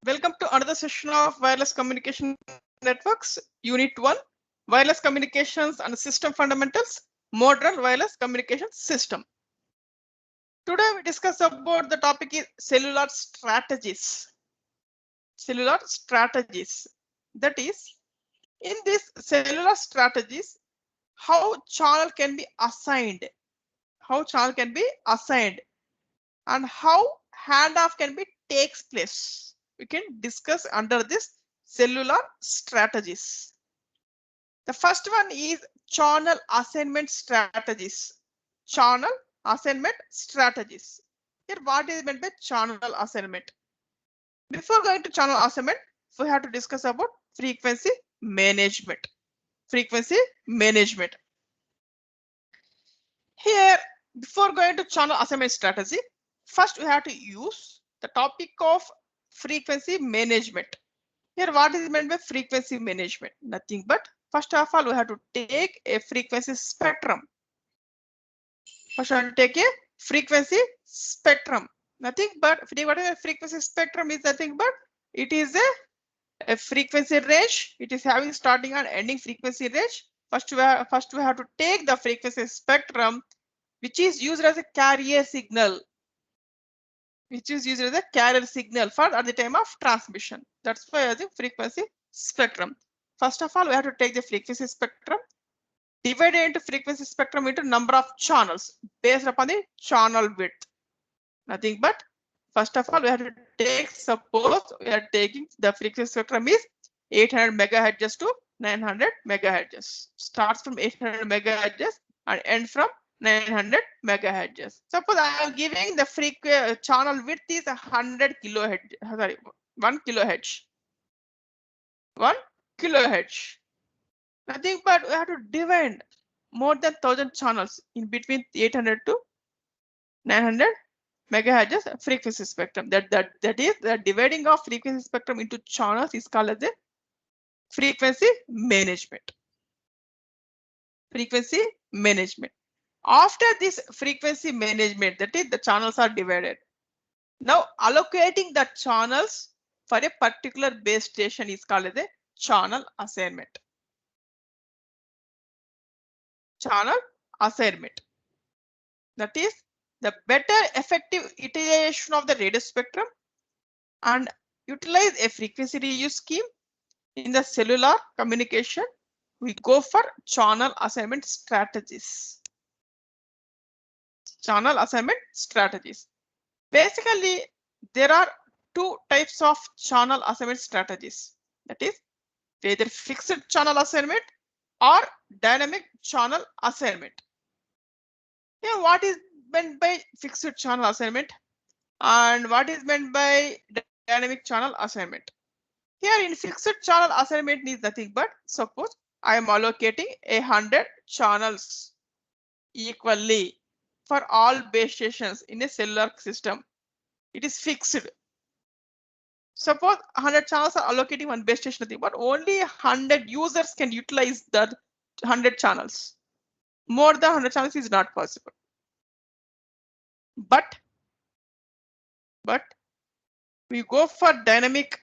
Welcome to another session of Wireless Communication Networks, Unit 1, Wireless Communications and System Fundamentals, Modern Wireless Communication System. Today we discuss about the topic is cellular strategies. Cellular strategies. That is, in these cellular strategies, how channel can be assigned, and how handoff can be takes place. We can discuss under this cellular strategies. The first one is channel assignment strategies. Channel assignment strategies. Here, what is meant by channel assignment? Before going to channel assignment, we have to discuss about frequency management. Frequency management. Here, before going to channel assignment strategy, first we have to use the topic of frequency management. Here, what is meant by frequency management? Nothing but first of all, we have to take a frequency spectrum. First, we have to take a frequency spectrum. Nothing but what is a frequency spectrum is nothing but it is a frequency range. It is having starting and ending frequency range. First we have to take the frequency spectrum, which is used as a carrier signal. For at the time of transmission. That's why the frequency spectrum. First of all, we have to take the frequency spectrum, divide it into frequency spectrum into number of channels based upon the channel width. Nothing but first of all, we have to take, suppose we are taking the frequency spectrum is 800 megahertz to 900 megahertz. Starts from 800 megahertz and ends from 900 megahertz. Suppose I am giving the channel width is 100 kilohertz. Sorry, 1 kilohertz. 1 kilohertz. Nothing but we have to divide more than 1000 channels in between 800 to 900 megahertz frequency spectrum. That is the dividing of frequency spectrum into channels is called as the frequency management. Frequency management. After this frequency management, that is the channels are divided. Now allocating the channels for a particular base station is called as a channel assignment. Channel assignment. That is the better effective utilization of the radio spectrum and utilize a frequency reuse scheme in the cellular communication. We go for channel assignment strategies. Channel assignment strategies. Basically, there are two types of channel assignment strategies. That is either fixed channel assignment or dynamic channel assignment. Here, what is meant by fixed channel assignment and what is meant by dynamic channel assignment? Here in fixed channel assignment is nothing but suppose I am allocating 100 channels equally for all base stations in a cellular system. It is fixed. Suppose 100 channels are allocating one base station, but only 100 users can utilize that 100 channels. More than 100 channels is not possible. But we go for dynamic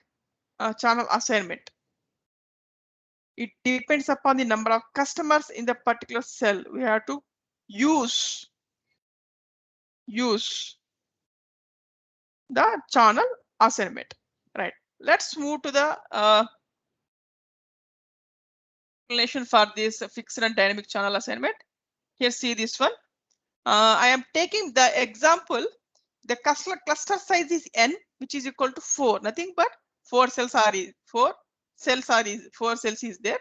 channel assignment. It depends upon the number of customers in the particular cell. We have to use the channel assignment. Right. Let's move to the explanation for this fixed and dynamic channel assignment. Here, see this one. I am taking the example. The cluster size is n, which is equal to 4. Nothing but 4 cells is there,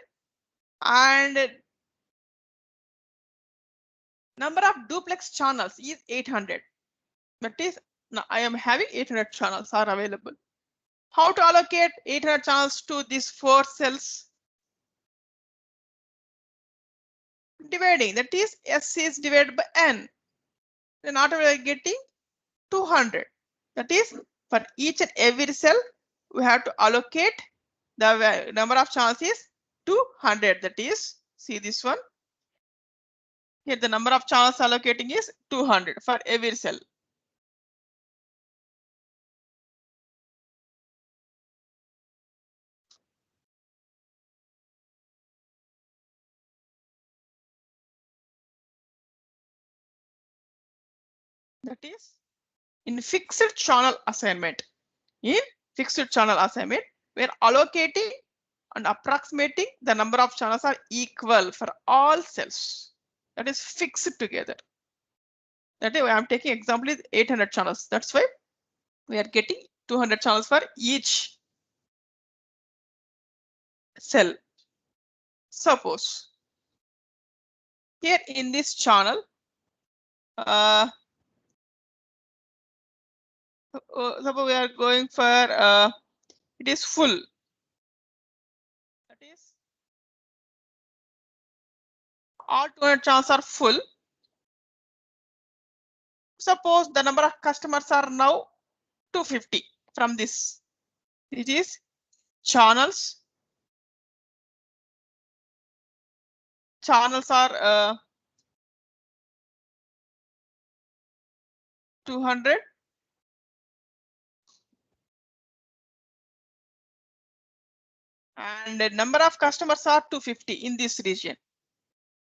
and number of duplex channels is 800. That is, now I am having 800 channels are available. How to allocate 800 channels to these 4 cells? Dividing, that is S is divided by n. Then after we are getting 200. That is, for each and every cell, we have to allocate the number of channels is 200. That is, see this one. Here the number of channels allocating is 200 for every cell. That is in fixed channel assignment. In fixed channel assignment, we are allocating and approximating the number of channels are equal for all cells. That is fixed together. That is why I'm taking example is 800 channels. That's why we are getting 200 channels for each cell. Suppose here in this channel, suppose we are going for it is full. That is all 200 channels are full. Suppose the number of customers are now 250 from this. It is channels. Channels are 200. And the number of customers are 250 in this region.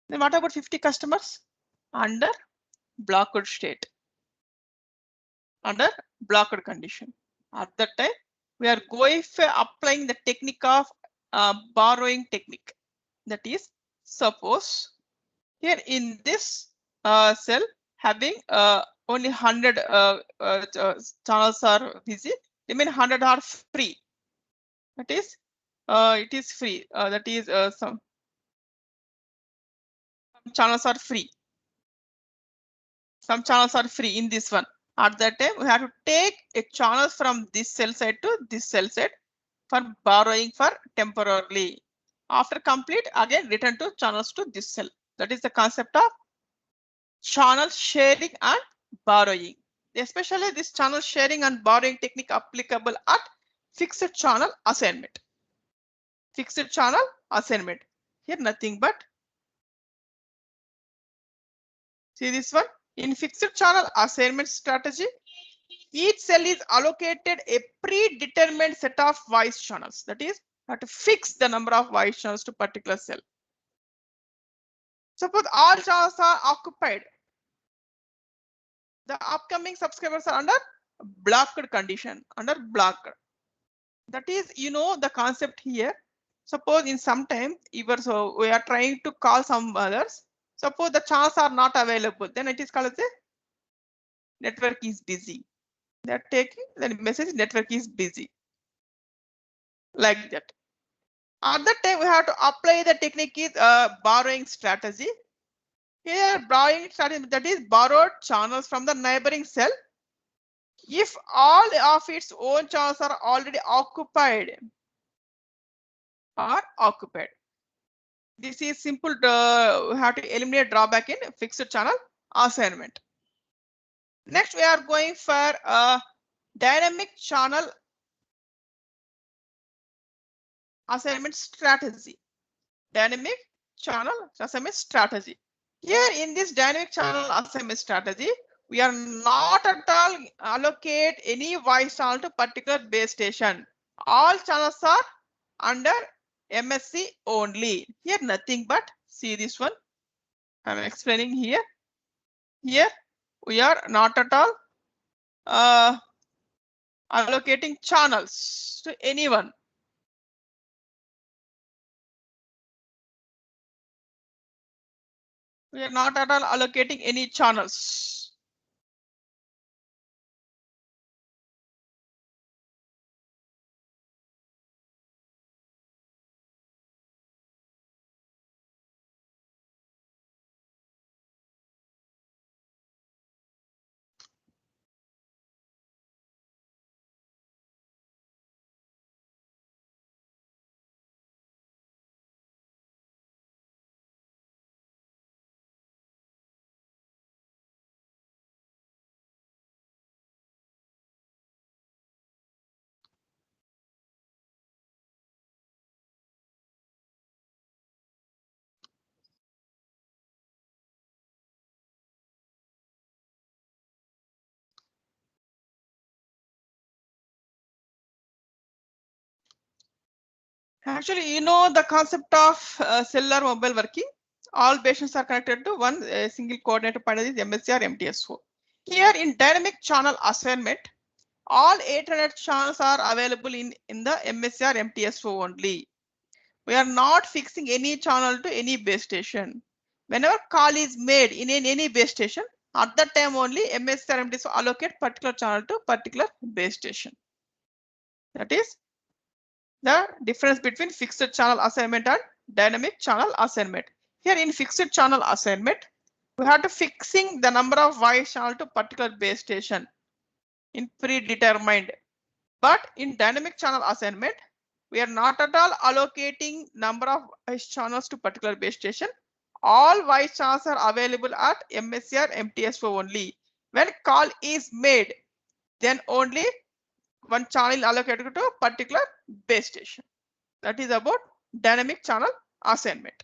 Then what about 50 customers? Under blocked state. Under blocked condition. At that time, we are going for applying the technique of borrowing technique. That is, suppose here in this cell having only 100 channels are busy, remain 100 are free. That is, it is free. That is some channels are free. Some channels are free in this one. At that time, we have to take a channel from this cell side to this cell side for borrowing for temporarily. After complete, again return to channels to this cell. That is the concept of channel sharing and borrowing. Especially this channel sharing and borrowing technique applicable at fixed channel assignment. Fixed channel assignment. Here nothing but see this one. In fixed channel assignment strategy, each cell is allocated a predetermined set of voice channels. That is, you have to fix the number of voice channels to particular cell. Suppose all channels are occupied. The upcoming subscribers are under blocked condition, under blocked. That is, you know the concept here. Suppose in some time, so we are trying to call some others. Suppose the channels are not available, then it is called as a network is busy. They are taking the message network is busy. Like that. At that time, we have to apply the technique is borrowing strategy. Here, borrowing strategy, that is borrowed channels from the neighboring cell. If all of its own channels are already occupied. This is simple. We have to eliminate drawback in fixed channel assignment. Next, we are going for a dynamic channel assignment strategy. Dynamic channel assignment strategy. Here in this dynamic channel assignment strategy, we are not at all allocate any voice channel to particular base station. All channels are under MSC only. Here nothing but see this one. I'm explaining here. Here we are not at all allocating channels to anyone. We are not at all allocating any channels. Actually, you know the concept of cellular mobile working. All patients are connected to one single coordinator point, is MSC or MTSO. Here in dynamic channel assignment, all 800 channels are available in the MSR MTSO only. We are not fixing any channel to any base station. Whenever call is made in any base station, at that time only MSR MTSO allocate particular channel to particular base station. That is the difference between fixed channel assignment and dynamic channel assignment. Here in fixed channel assignment, we have to fixing the number of voice channel to particular base station in predetermined. But in dynamic channel assignment, we are not at all allocating number of voice channels to particular base station. All voice channels are available at MSR MTSO only. When call is made, then only one channel allocated to a particular base station. That is about dynamic channel assignment.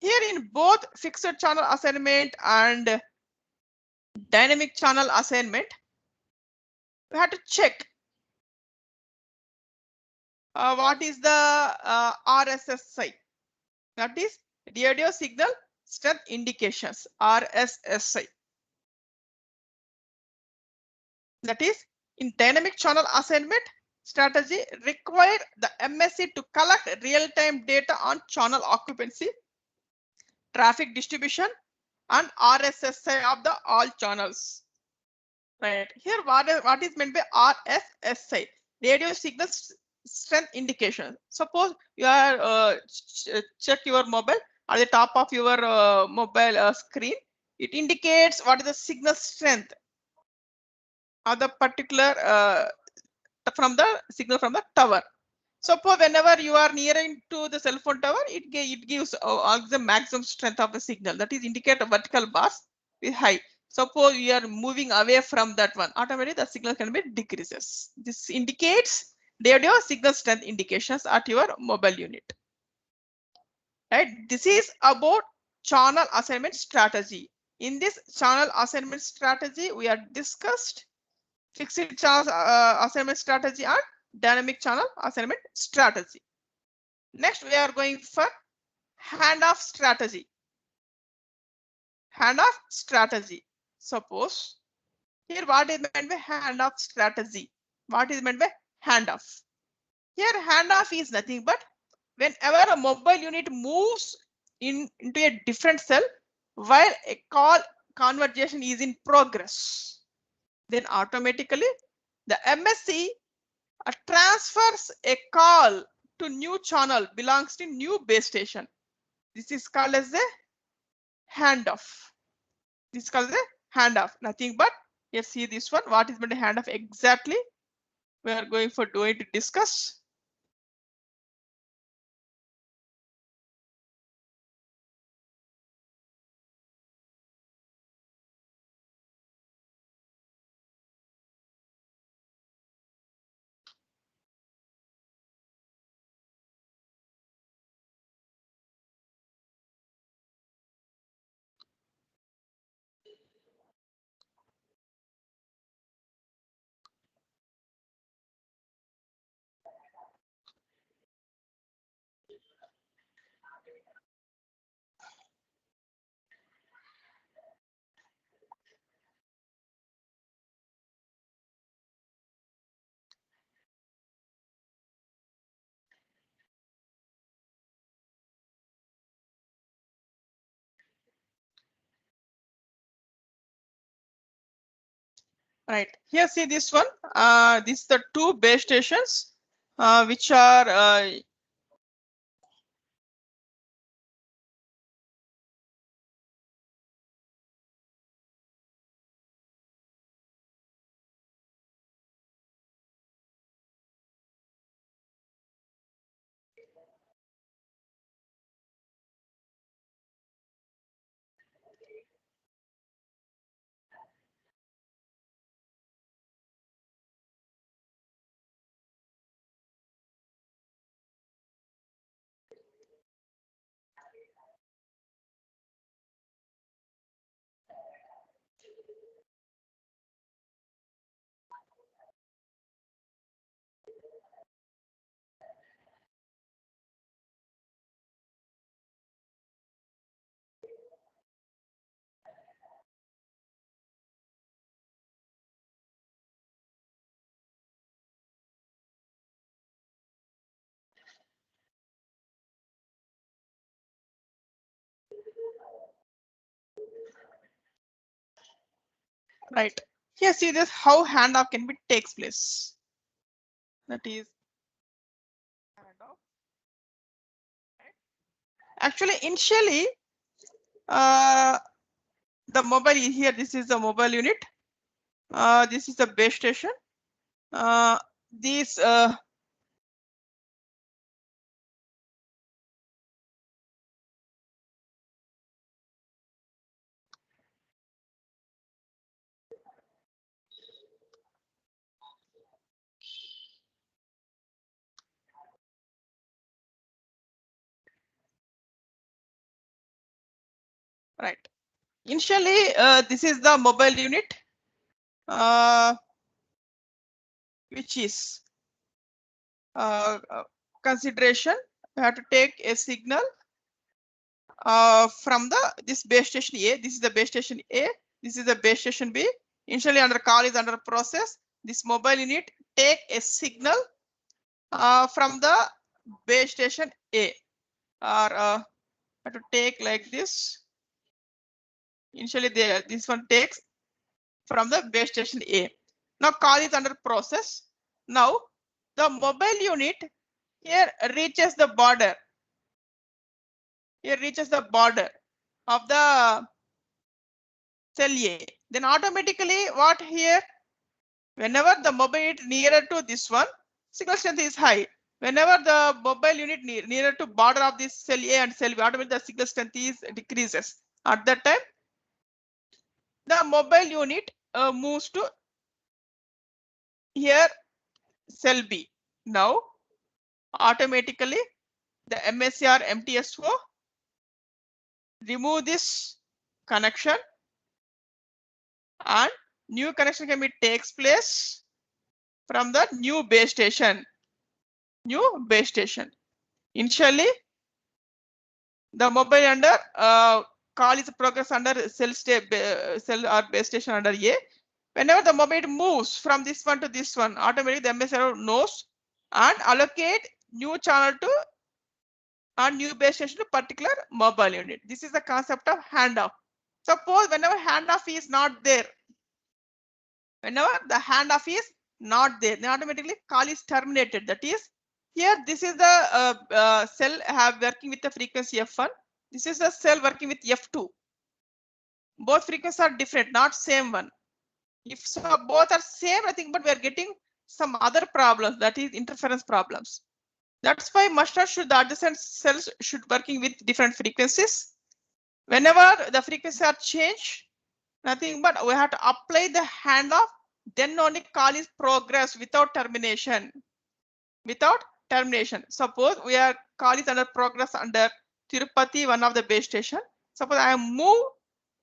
Here in both fixed channel assignment and dynamic channel assignment, we have to check what is the RSSI. That is radio signal strength indications, RSSI. That is in dynamic channel assignment strategy required the MSC to collect real-time data on channel occupancy, traffic distribution, and RSSI of the all channels. Right here, what is meant by RSSI? Radio signal strength indication. Suppose you are check your mobile at the top of your mobile screen. It indicates what is the signal strength of the particular from the signal from the tower. Suppose whenever you are nearing to the cell phone tower, it gives the maximum strength of the signal. That is indicate a vertical bars is high. Suppose you are moving away from that one, automatically the signal can be decreases. This indicates radio signal strength indications at your mobile unit. Right? This is about channel assignment strategy. In this channel assignment strategy, we are discussed fixed channel assignment strategy and dynamic channel assignment strategy. Next, we are going for handoff strategy. Handoff strategy. Suppose here what is meant by handoff strategy? What is meant by handoff? Here handoff is nothing but whenever a mobile unit moves into a different cell while a call conversation is in progress, then automatically the MSC transfers a call to new channel belongs to new base station. This is called as a handoff. This is called as a handoff. Nothing but here see this one. What is meant a handoff exactly? We are going to discuss. Right here, see this one. This is the two base stations which are Right. Here, see this how handoff can be takes place. That is handoff. Actually, initially, the mobile here. This is the mobile unit. This is the base station. These right. Initially, this is the mobile unit, which is consideration. We have to take a signal from this base station A. This is the base station A. This is the base station B. Initially, under call is under process. This mobile unit take a signal from the base station A, or have to take like this. Initially, this one takes from the base station A. Now call is under process. Now the mobile unit here reaches the border. Here reaches the border of the cell A. Then automatically what here? Whenever the mobile unit nearer to this one, signal strength is high. Whenever the mobile unit nearer to border of this cell A and cell B, automatically the signal strength is decreases. At that time, the mobile unit moves to here cell B. Now automatically the MSR MTSO remove this connection and new connection can be takes place from the new base station. New base station. Initially, the mobile under call is progress under cell or base station under A. Whenever the mobile moves from this one to this one, automatically the MSR knows and allocate new channel to and new base station to particular mobile unit. This is the concept of handoff. Suppose whenever handoff is not there, whenever the handoff is not there, then automatically call is terminated. That is, here this is the cell working with the frequency F1. This is the cell working with F2. Both frequencies are different, not same one. If so, both are same, I think, but we are getting some other problems, that is interference problems. That's why the adjacent cells should working with different frequencies. Whenever the frequencies are changed, nothing but we have to apply the handoff. Then only call is progress without termination. Without termination. Suppose we are call is under progress under Tirupati, one of the base station. Suppose I move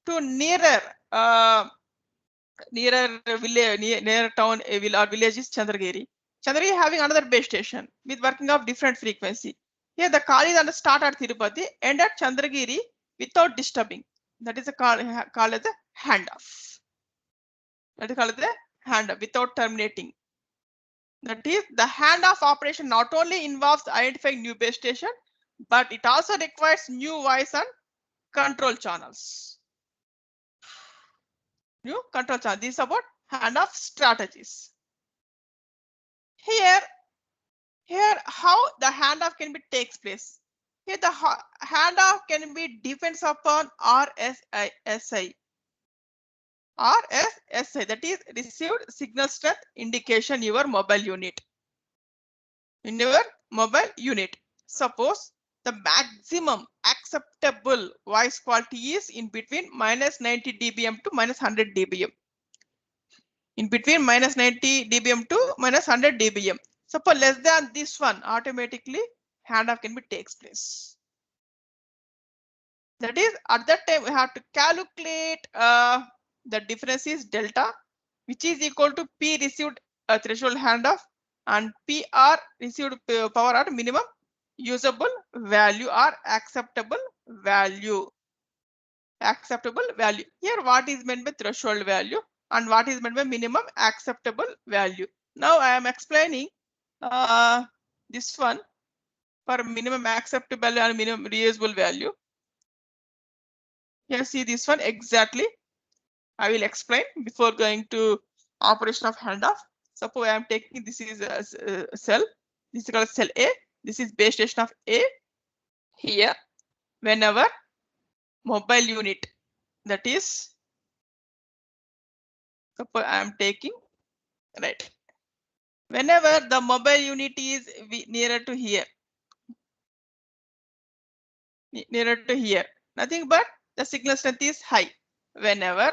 to nearer village, near town or village is Chandragiri. Chandragiri having another base station with working of different frequency. Here the call is under start at Tirupati, end at Chandragiri without disturbing. That is a call as a handoff. That is called the handoff without terminating. That is, the handoff operation not only involves identifying new base station, but it also requires new voice and control channels. New control channel. This is about handoff strategies. Here how the handoff can be takes place. Here the handoff can be depends upon RSSI. RSSI, that is received signal strength indication your mobile unit. In your mobile unit, suppose the maximum acceptable voice quality is in between -90 dBm to -100 dBm. In between -90 dBm to -100 dBm. Suppose less than this one, automatically handoff can be takes place. That is, at that time we have to calculate the difference is delta, which is equal to P received threshold handoff and PR received power or minimum usable value or acceptable value. Acceptable value. Here what is meant by threshold value and what is meant by minimum acceptable value. Now I am explaining this one for minimum acceptable and minimum reusable value. Here see this one exactly. I will explain before going to operation of handoff. Suppose I am taking this is a cell. This is called cell A. This is base station of A. Here, whenever mobile unit, that is, suppose I am taking, right, whenever the mobile unit is nearer to here, nothing but the signal strength is high. Whenever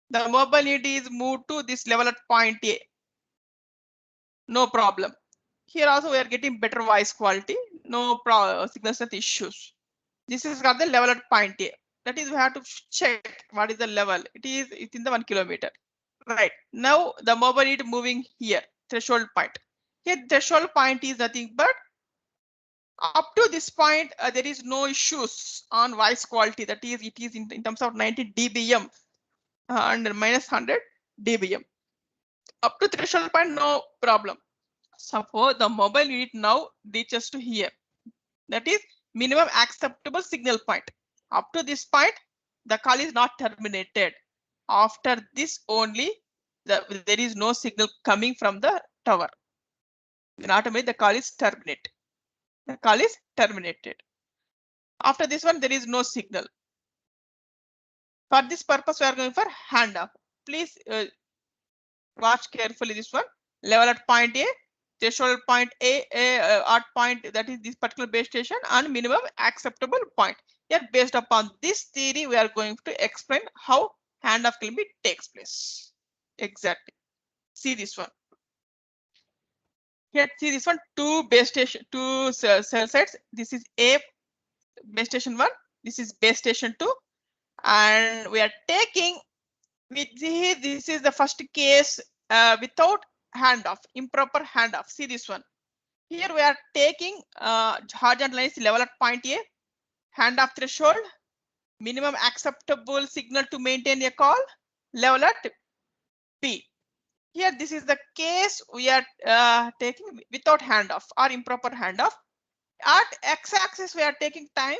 the mobile unit is moved to this level at point A, no problem. Here also we are getting better voice quality, no signal strength issues. This is got the level at point A. That is, we have to check what is the level. It is within the 1 kilometer. Right. Now the mobile unit moving here, threshold point. Here threshold point is nothing but up to this point there is no issues on voice quality. That is, it is in terms of 90 dBm and minus 100 dBm. Up to threshold point, no problem. Suppose the mobile unit now reaches to here. That is minimum acceptable signal point. Up to this point, the call is not terminated. After this only, there is no signal coming from the tower. Then automatically the call is terminated. The call is terminated. After this one, there is no signal. For this purpose, we are going for handoff. Please watch carefully this one. Level at point A, threshold point A at point, that is this particular base station, and minimum acceptable point. Here, based upon this theory, we are going to explain how handoff can be takes place. Exactly. See this one. Here, see this one. Two base station, two cell sites. This is A base station 1. This is base station 2, and we are taking with this is the first case without handoff, improper handoff. See this one. Here we are taking horizontal line is level at point A, handoff threshold, minimum acceptable signal to maintain a call, level at B. Here this is the case we are taking without handoff or improper handoff. At x-axis we are taking time,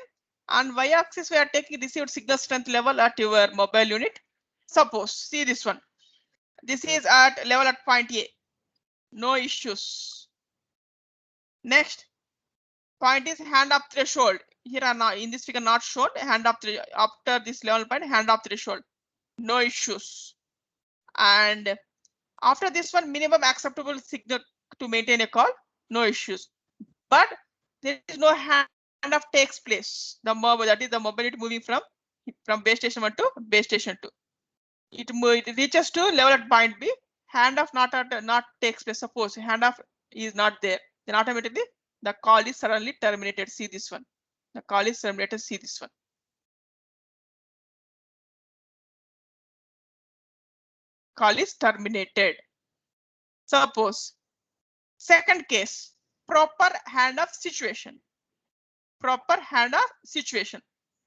and y-axis we are taking received signal strength level at your mobile unit. Suppose, see this one. This is at level at point A. No issues. Next, point is handoff threshold. Here are now in this figure not shown. Handoff after this level point, handoff threshold. No issues. And after this one, minimum acceptable signal to maintain a call. No issues. But there is no handoff takes place. The mobile, that is the mobility moving from base station 1 to base station 2. It reaches to level at point B. Handoff not takes place. Suppose handoff is not there, then automatically the call is suddenly terminated. See this one. The call is terminated. See this one. Call is terminated. Suppose second case, proper handoff situation. Proper handoff situation,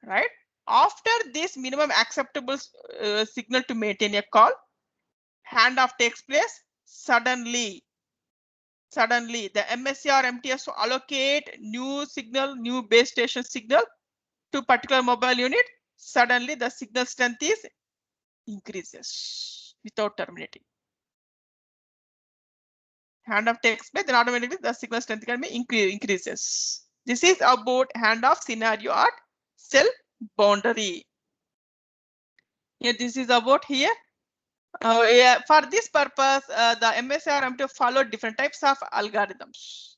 right? After this minimum acceptable signal to maintain a call, handoff takes place. Suddenly the MSC or MTS to allocate new signal, new base station signal to particular mobile unit. Suddenly the signal strength is increases without terminating. Handoff takes place, then automatically the signal strength can be increases. This is about handoff scenario at cell boundary. Here this is about here. Yeah, for this purpose, the MSR to follow different types of algorithms.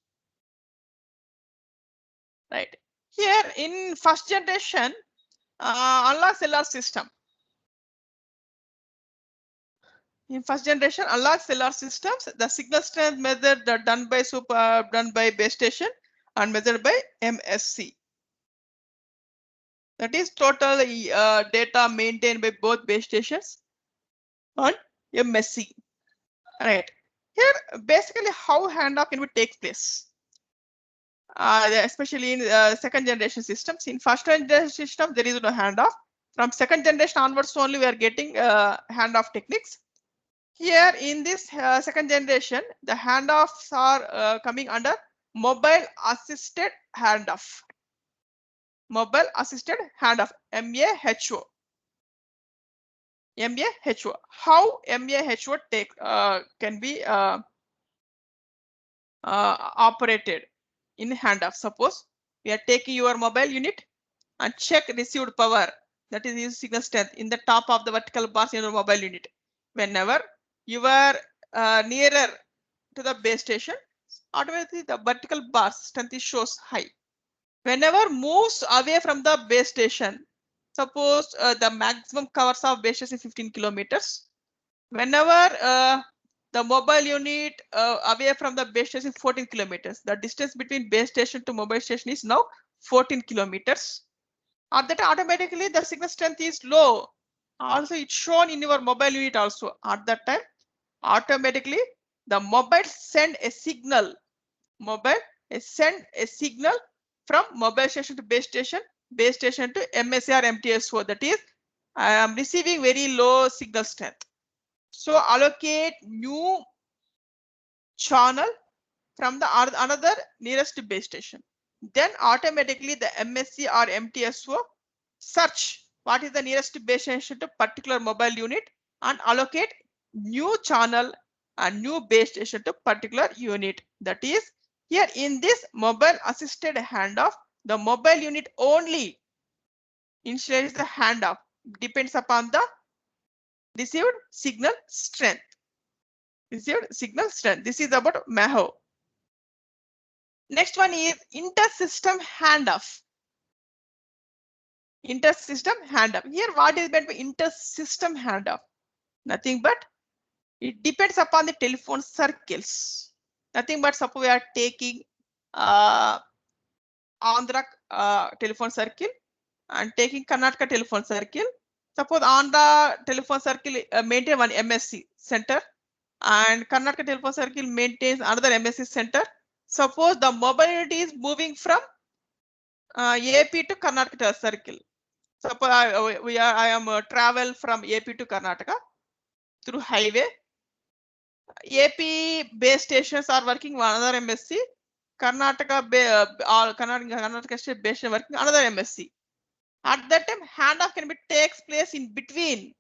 Right here in first generation analog cellular system. In first generation analog cellular systems, the signal strength measured done by base station and measured by MSC. That is total data maintained by both base stations on MSC. Right here, basically how handoff can be takes place. Especially in second generation systems. In first generation system, there is no handoff. From second generation onwards, only we are getting handoff techniques. Here in this second generation, the handoffs are coming under mobile assisted handoff. Mobile assisted handoff, MAHO. MAHO. How MAHO can be operated in handoff? Suppose we are taking your mobile unit and check received power, that is use signal strength in the top of the vertical bars in your mobile unit. Whenever you are nearer to the base station, automatically the vertical bar strength shows high. Whenever moves away from the base station, suppose the maximum covers of base station is 15 kilometers. Whenever the mobile unit away from the base station is 14 kilometers, the distance between base station to mobile station is now 14 kilometers. At that automatically the signal strength is low. Also it's shown in your mobile unit also. At that time automatically the mobile send a signal. Mobile send a signal from mobile station to base station to MSA or MTSO. That is, I am receiving very low signal strength. So allocate new channel from the another nearest base station. Then automatically the MSC or MTSO search what is the nearest base station to particular mobile unit and allocate new channel and new base station to particular unit. That is, here in this mobile assisted handoff, the mobile unit only initializes the handoff, depends upon the received signal strength. Received signal strength. This is about MAHO. Next one is inter-system handoff. Inter-system handoff. Here, what is meant by inter-system handoff? Nothing but it depends upon the telephone circles. Nothing but suppose we are taking Andhra telephone circle and taking Karnataka telephone circle. Suppose Andhra telephone circle maintain one MSC center and Karnataka telephone circle maintains another MSC center. Suppose the mobility is moving from AP to Karnataka circle. Suppose I am travel from AP to Karnataka through highway. AP base stations are working another MSC. Karnataka state base station working another MSC. At that time, handoff can be takes place in between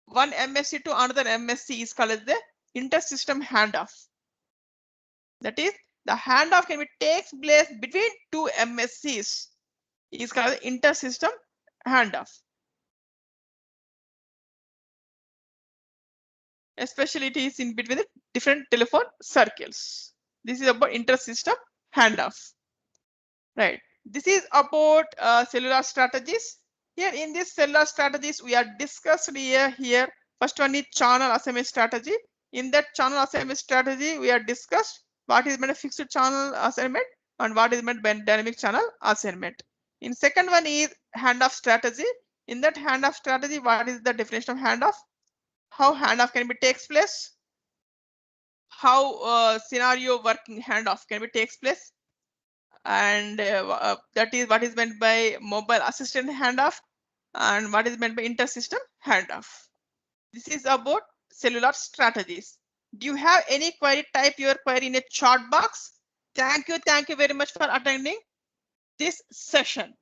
one MSC to another MSC is called as the inter-system handoff. That is, the handoff can be takes place between two MSCs is called inter-system handoff. Especially it is in between the different telephone circles. This is about inter-system handoff. Right. This is about cellular strategies. Here in this cellular strategies, we are discussed here. First one is channel assignment strategy. In that channel assignment strategy, we are discussed what is meant a fixed channel assignment and what is meant by dynamic channel assignment. In second one is handoff strategy. In that handoff strategy, what is the definition of handoff? How handoff can be takes place? How scenario working handoff can be takes place? And that is what is meant by mobile assistant handoff and what is meant by inter-system handoff. This is about cellular strategies. Do you have any query? Type your query in a chat box. Thank you very much for attending this session.